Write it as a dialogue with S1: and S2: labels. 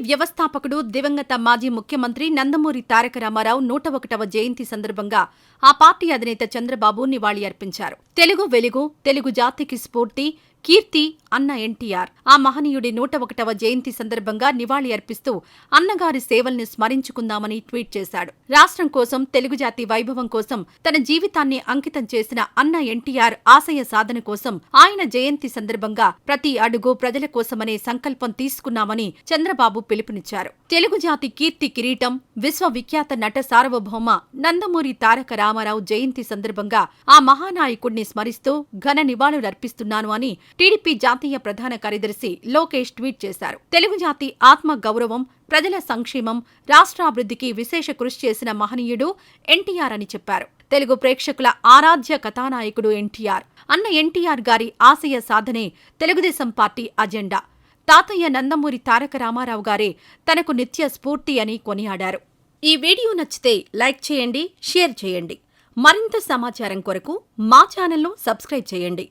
S1: వ్యవస్థాపకుడు దివంగత మాజీ ముఖ్యమంత్రి నందమూరి తారక రామారావు 101వ జయంతి సందర్భంగా ఆ పార్టీ అధినేత చంద్రబాబు నివాళి అర్పించారు. తెలుగు వెలుగు, తెలుగు జాతికి స్ఫూర్తి, కీర్తి అన్న ఎన్టీఆర్. ఆ మహనీయుడి 101వ జయంతి సందర్భంగా నివాళి అర్పిస్తూ అన్నగారి సేవల్ని స్మరించుకుందామని ట్వీట్ చేశాడు. రాష్ట్రం కోసం, తెలుగు జాతి వైభవం కోసం తన జీవితాన్ని అంకితం చేసిన అన్న ఎన్టీఆర్ ఆశయ సాధన కోసం ఆయన జయంతి సందర్భంగా ప్రతి అడుగు ప్రజల కోసమనే సంకల్పం తీసుకున్నామని చంద్రబాబు పిలుపునిచ్చారు. తెలుగు జాతి కీర్తి కిరీటం, విశ్వవిఖ్యాత నట సార్వభౌమ నందమూరి తారక రామారావు జయంతి సందర్భంగా ఆ మహానాయకుడిని స్మరిస్తూ ఘన నివాళులర్పిస్తున్నాను అని టీడీపీ జాతీయ ప్రధాన కార్యదర్శి లోకేష్ ట్వీట్ చేశారు. తెలుగు జాతి ఆత్మ గౌరవం, ప్రజల సంక్షేమం, రాష్ట్రాభివృద్ధికి విశేష కృషి చేసిన మహనీయుడు ఎన్టీఆర్ అని చెప్పారు. తెలుగు ప్రేక్షకుల ఆరాధ్య కథానాయకుడు ఎన్టీఆర్. అన్న ఎన్టీఆర్ గారి ఆశయ సాధనే తెలుగుదేశం పార్టీ అజెండా. తాతయ్య నందమూరి తారక రామారావు గారే తనకు నిత్య స్ఫూర్తి అని కొనియాడారు. ఈ వీడియో నచ్చితే లైక్ చేయండి, షేర్ చేయండి. మరింత సమాచారం కొరకు మా ఛానల్ను సబ్స్క్రైబ్ చేయండి.